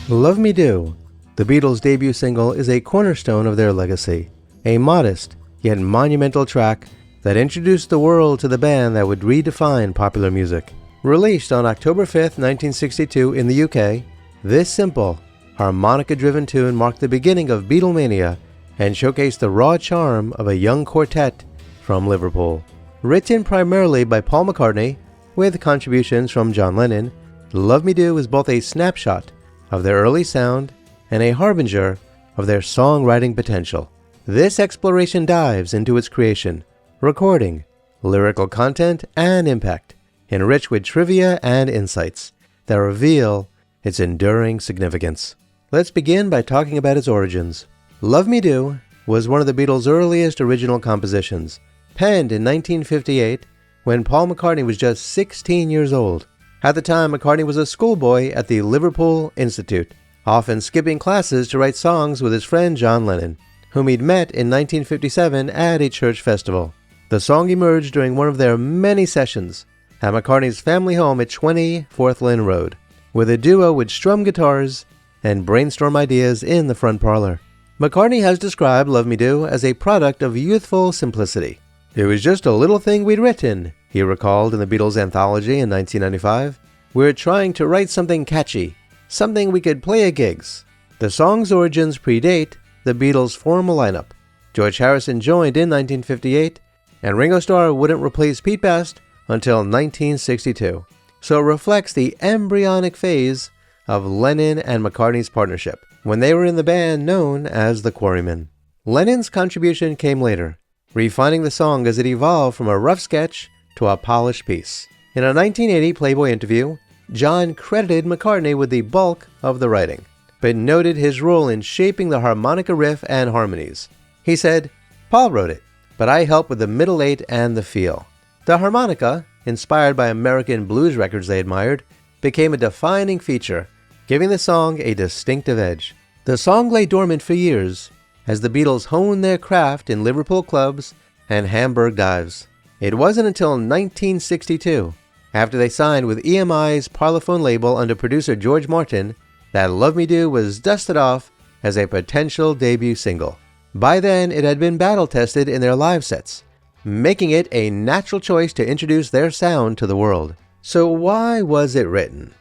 Love Me Do, the Beatles' debut single, is a cornerstone of their legacy. A modest, yet monumental track that introduced the world to the band that would redefine popular music. Released on October 5, 1962 in the UK, this simple, harmonica-driven tune marked the beginning of Beatlemania and showcased the raw charm of a young quartet from Liverpool. Written primarily by Paul McCartney, with contributions from John Lennon, Love Me Do is both a snapshot of their early sound and a harbinger of their songwriting potential. This exploration dives into its creation, recording, lyrical content, and impact, enriched with trivia and insights that reveal its enduring significance. Let's begin by talking about its origins. Love Me Do was one of the Beatles' earliest original compositions, penned in 1958 when Paul McCartney was just 16 years old. At the time, McCartney was a schoolboy at the Liverpool Institute, often skipping classes to write songs with his friend John Lennon, whom he'd met in 1957 at a church festival. The song emerged during one of their many sessions at McCartney's family home at 20 Forth Lynn Road, where the duo would strum guitars and brainstorm ideas in the front parlor. McCartney has described Love Me Do as a product of youthful simplicity. "It was just a little thing we'd written," he recalled in the Beatles anthology in 1995. "We're trying to write something catchy, something we could play at gigs." The song's origins predate the Beatles' formal lineup. George Harrison joined in 1958, and Ringo Starr wouldn't replace Pete Best until 1962. So it reflects the embryonic phase of Lennon and McCartney's partnership, when they were in the band known as the Quarrymen. Lennon's contribution came later, refining the song as it evolved from a rough sketch to a polished piece. In a 1980 Playboy interview, John credited McCartney with the bulk of the writing, but noted his role in shaping the harmonica riff and harmonies. He said, "Paul wrote it, but I helped with the middle eight and the feel." The harmonica, inspired by American blues records they admired, became a defining feature, giving the song a distinctive edge. The song lay dormant for years as the Beatles honed their craft in Liverpool clubs and Hamburg dives. It wasn't until 1962, after they signed with EMI's Parlophone label under producer George Martin, that Love Me Do was dusted off as a potential debut single. By then, it had been battle-tested in their live sets, making it a natural choice to introduce their sound to the world. So why was it written?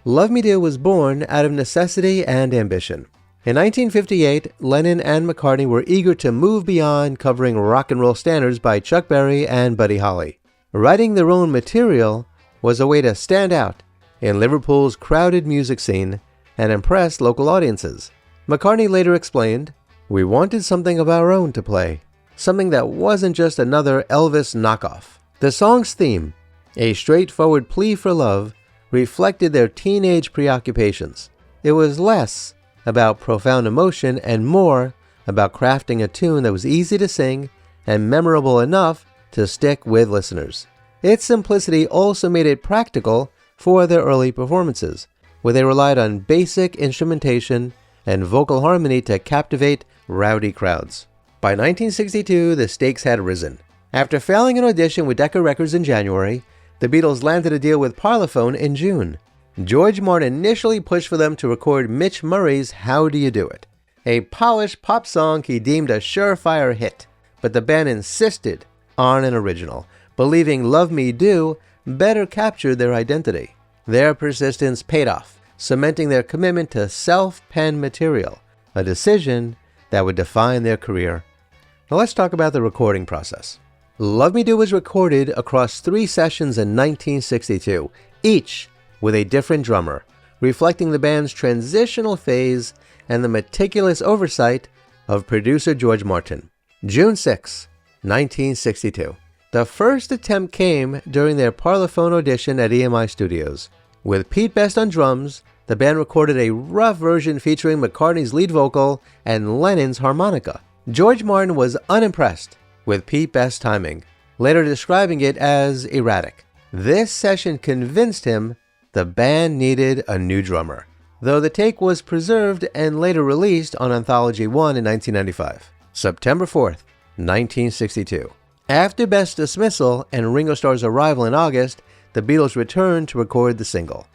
Love Me Do was born out of necessity and ambition. In 1958, Lennon and McCartney were eager to move beyond covering rock and roll standards by Chuck Berry and Buddy Holly. Writing their own material was a way to stand out in Liverpool's crowded music scene and impress local audiences. McCartney later explained, "We wanted something of our own to play, something that wasn't just another Elvis knockoff." The song's theme, a straightforward plea for love, reflected their teenage preoccupations. It was less about profound emotion and more about crafting a tune that was easy to sing and memorable enough to stick with listeners. Its simplicity also made it practical for their early performances, where they relied on basic instrumentation and vocal harmony to captivate rowdy crowds. By 1962, the stakes had risen. After failing an audition with Decca Records in January, the Beatles landed a deal with Parlophone in June. George Martin initially pushed for them to record Mitch Murray's How Do You Do It, a polished pop song he deemed a surefire hit, but the band insisted on an original, believing Love Me Do better captured their identity. Their persistence paid off, cementing their commitment to self-penned material, a decision that would define their career. Now let's talk about the recording process. Love Me Do was recorded across 3 sessions in 1962, each with a different drummer, reflecting the band's transitional phase and the meticulous oversight of producer George Martin. June 6, 1962. The first attempt came during their Parlophone audition at EMI Studios. With Pete Best on drums, the band recorded a rough version featuring McCartney's lead vocal and Lennon's harmonica. George Martin was unimpressed with Pete Best's timing, later describing it as erratic. This session convinced him the band needed a new drummer, though the take was preserved and later released on Anthology 1 in 1995. September 4th, 1962. After Best's dismissal and Ringo Starr's arrival in August, the Beatles returned to record the single.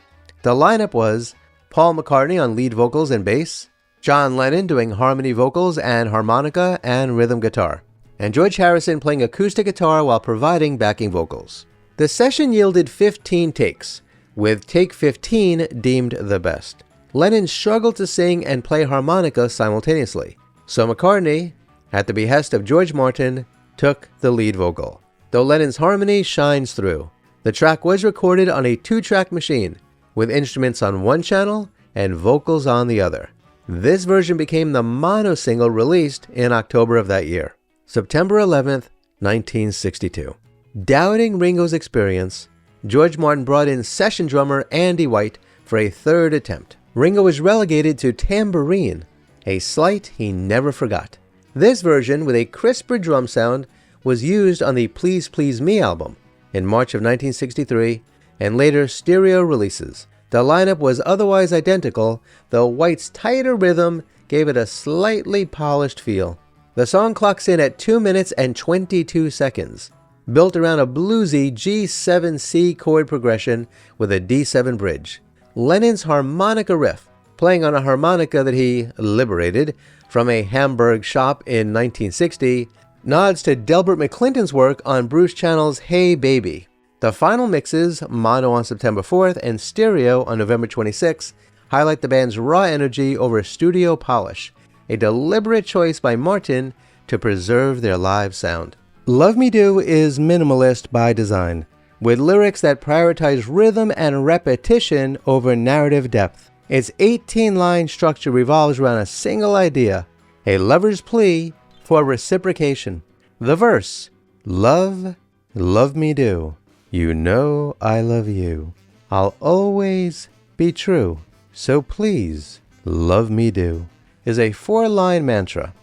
The lineup was Paul McCartney on lead vocals and bass, John Lennon doing harmony vocals and harmonica and rhythm guitar, and George Harrison playing acoustic guitar while providing backing vocals. The session yielded 15 takes, with take 15 deemed the best. Lennon struggled to sing and play harmonica simultaneously, so McCartney, at the behest of George Martin, took the lead vocal. Though Lennon's harmony shines through, the track was recorded on a 2-track machine, with instruments on one channel and vocals on the other. This version became the mono single released in October of that year, September 11th, 1962. Doubting Ringo's experience, George Martin brought in session drummer Andy White for a third attempt. Ringo was relegated to tambourine, a slight he never forgot. This version, with a crisper drum sound, was used on the Please Please Me album in March of 1963 and later stereo releases. The lineup was otherwise identical, though White's tighter rhythm gave it a slightly polished feel. The song clocks in at 2 minutes and 22 seconds, built around a bluesy G7C chord progression with a D7 bridge. Lennon's harmonica riff, playing on a harmonica that he liberated from a Hamburg shop in 1960, nods to Delbert McClinton's work on Bruce Channel's Hey Baby. The final mixes, mono on September 4th and stereo on November 26th, highlight the band's raw energy over studio polish, a deliberate choice by Martin to preserve their live sound. Love Me Do is minimalist by design, with lyrics that prioritize rhythm and repetition over narrative depth. Its 18-line structure revolves around a single idea, a lover's plea for reciprocation. The verse, love me do. You know I love you. I'll always be true. So please, love me do, is a 4-line mantra,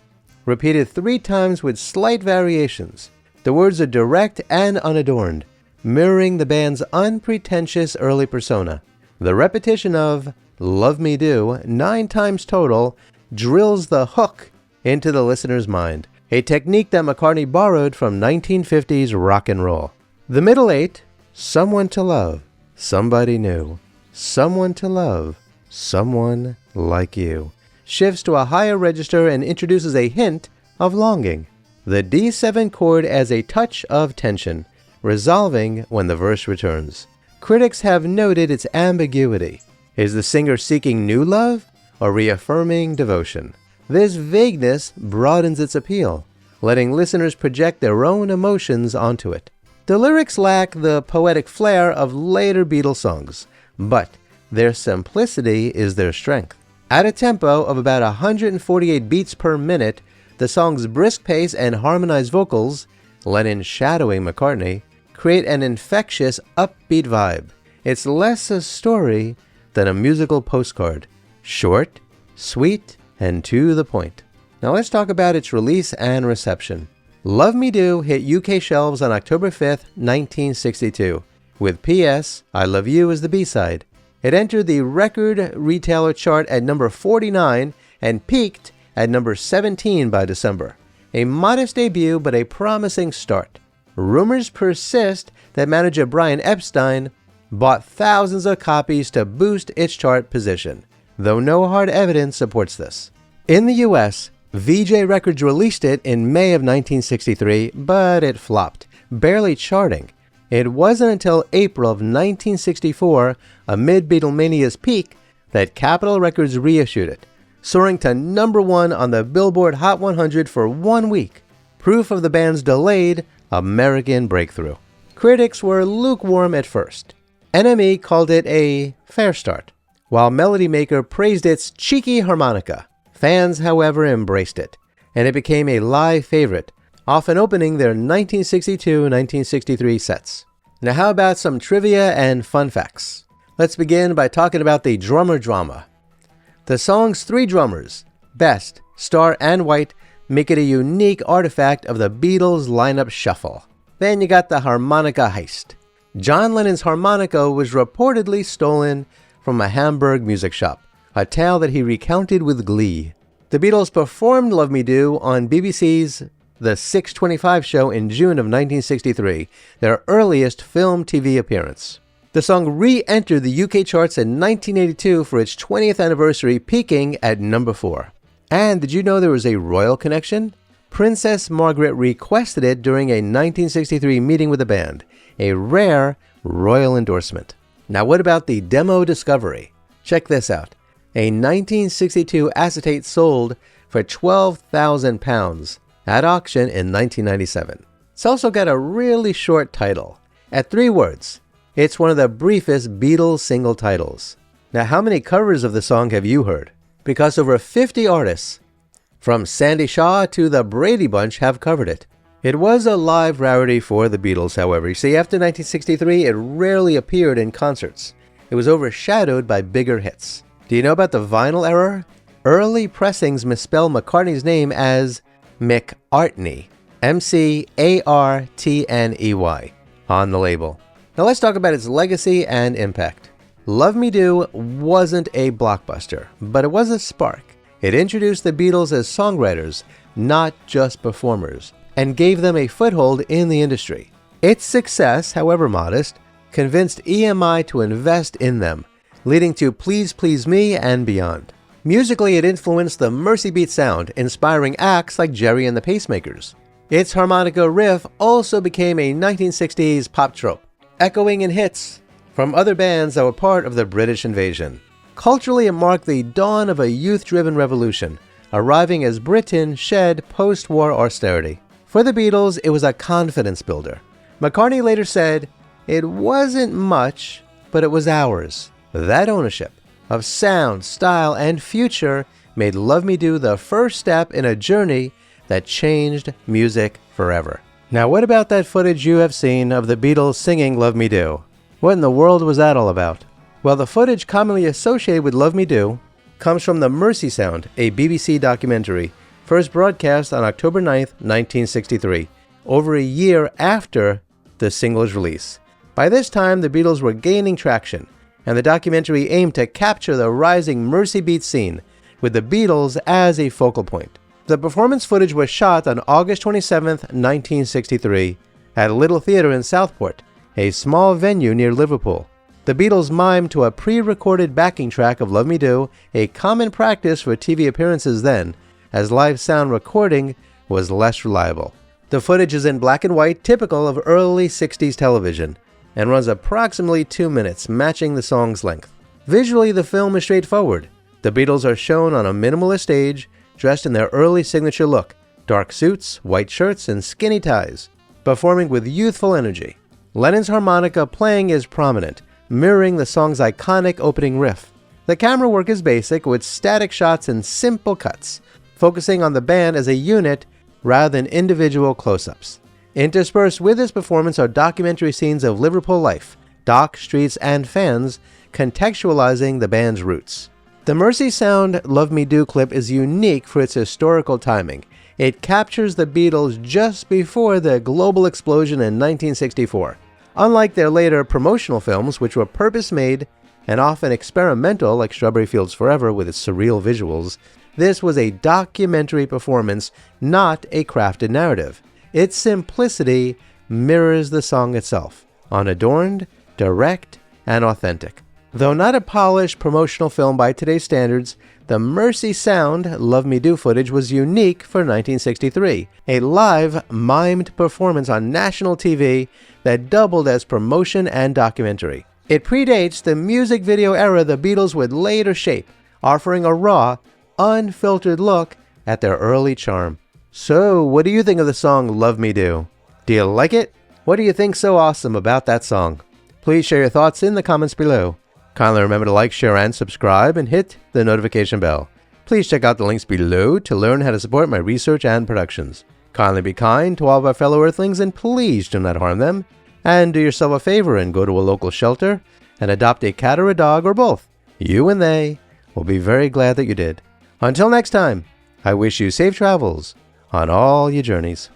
repeated 3 times with slight variations. The words are direct and unadorned, mirroring the band's unpretentious early persona. The repetition of Love Me Do 9 times total drills the hook into the listener's mind, a technique that McCartney borrowed from 1950s rock and roll. The middle 8, Someone to Love, Somebody New, Someone to Love, Someone Like You, shifts to a higher register and introduces a hint of longing. The D7 chord adds a touch of tension, resolving when the verse returns. Critics have noted its ambiguity. Is the singer seeking new love or reaffirming devotion? This vagueness broadens its appeal, letting listeners project their own emotions onto it. The lyrics lack the poetic flair of later Beatles songs, but their simplicity is their strength. At a tempo of about 148 beats per minute, the song's brisk pace and harmonized vocals, Lennon shadowing McCartney, create an infectious, upbeat vibe. It's less a story than a musical postcard, short, sweet, and to the point. Now let's talk about its release and reception. Love Me Do hit UK shelves on October 5th, 1962, with P.S. I Love You as the B-side. It entered the record retailer chart at number 49 and peaked at number 17 by December. A modest debut, but a promising start. Rumors persist that manager Brian Epstein bought thousands of copies to boost its chart position, though no hard evidence supports this. In the US, VJ Records released it in May of 1963, but it flopped, barely charting. It wasn't until April of 1964, amid Beatlemania's peak, that Capitol Records reissued it, soaring to number 1 on the Billboard Hot 100 for 1 week, proof of the band's delayed American breakthrough. Critics were lukewarm at first. NME called it a fair start, while Melody Maker praised its cheeky harmonica. Fans, however, embraced it, and it became a live favorite, often opening their 1962-1963 sets. Now how about some trivia and fun facts? Let's begin by talking about the drummer drama. The song's 3 drummers, Best, Starr, and White, make it a unique artifact of the Beatles lineup shuffle. Then you got the harmonica heist. John Lennon's harmonica was reportedly stolen from a Hamburg music shop, a tale that he recounted with glee. The Beatles performed Love Me Do on BBC's The 625 show in June of 1963, their earliest film TV appearance. The song re-entered the UK charts in 1982 for its 20th anniversary, peaking at number 4. And did you know there was a royal connection? Princess Margaret requested it during a 1963 meeting with the band, a rare royal endorsement. Now what about the demo discovery? Check this out. A 1962 acetate sold for £12,000 at auction in 1997. It's also got a really short title. At 3 words, it's one of the briefest Beatles single titles. Now how many covers of the song have you heard? Because over 50 artists, from Sandy Shaw to the Brady Bunch, have covered it. It was a live rarity for the Beatles, however. You see, after 1963, it rarely appeared in concerts. It was overshadowed by bigger hits. Do you know about the vinyl era? Early pressings misspell McCartney's name as McArtney, M-C-A-R-T-N-E-Y, on the label. Now let's talk about its legacy and impact. Love Me Do wasn't a blockbuster, but it was a spark. It introduced the Beatles as songwriters, not just performers, and gave them a foothold in the industry. Its success, however modest, convinced EMI to invest in them, leading to Please Please Me and beyond. Musically, it influenced the Mercy Beat sound, inspiring acts like Jerry and the Pacemakers. Its harmonica riff also became a 1960s pop trope, echoing in hits from other bands that were part of the British invasion. Culturally, it marked the dawn of a youth-driven revolution, arriving as Britain shed post-war austerity. For the Beatles, it was a confidence builder. McCartney later said, "It wasn't much, but it was ours." That ownership of sound, style, and future made Love Me Do the first step in a journey that changed music forever. Now, what about that footage you have seen of the Beatles singing Love Me Do? What in the world was that all about? Well, the footage commonly associated with Love Me Do comes from the Mercy Sound, a BBC documentary, first broadcast on October 9th, 1963, over a year after the single's release. By this time, the Beatles were gaining traction, and the documentary aimed to capture the rising Mercy Beat scene, with the Beatles as a focal point. The performance footage was shot on August 27th, 1963, at a little theater in Southport, a small venue near Liverpool. The Beatles mimed to a pre-recorded backing track of Love Me Do, a common practice for TV appearances then, as live sound recording was less reliable. The footage is in black and white, typical of early 60s television, and runs approximately 2 minutes, matching the song's length. Visually, the film is straightforward. The Beatles are shown on a minimalist stage, dressed in their early signature look, dark suits, white shirts, and skinny ties, performing with youthful energy. Lennon's harmonica playing is prominent, mirroring the song's iconic opening riff. The camera work is basic, with static shots and simple cuts, focusing on the band as a unit rather than individual close-ups. Interspersed with this performance are documentary scenes of Liverpool life, docks, streets, and fans, contextualizing the band's roots. The Mercy Sound Love Me Do clip is unique for its historical timing. It captures the Beatles just before the global explosion in 1964. Unlike their later promotional films, which were purpose-made and often experimental, like Strawberry Fields Forever with its surreal visuals, this was a documentary performance, not a crafted narrative. Its simplicity mirrors the song itself, unadorned, direct, and authentic. Though not a polished promotional film by today's standards, the Mercy Sound Love Me Do footage was unique for 1963, a live, mimed performance on national TV that doubled as promotion and documentary. It predates the music video era the Beatles would later shape, offering a raw, unfiltered look at their early charm. So, what do you think of the song Love Me Do? Do you like it? What do you think so awesome about that song? Please share your thoughts in the comments below. Kindly remember to like, share, and subscribe, and hit the notification bell. Please check out the links below to learn how to support my research and productions. Kindly be kind to all of our fellow Earthlings, and please do not harm them. And do yourself a favor and go to a local shelter and adopt a cat or a dog, or both. You and they will be very glad that you did. Until next time, I wish you safe travels on all your journeys.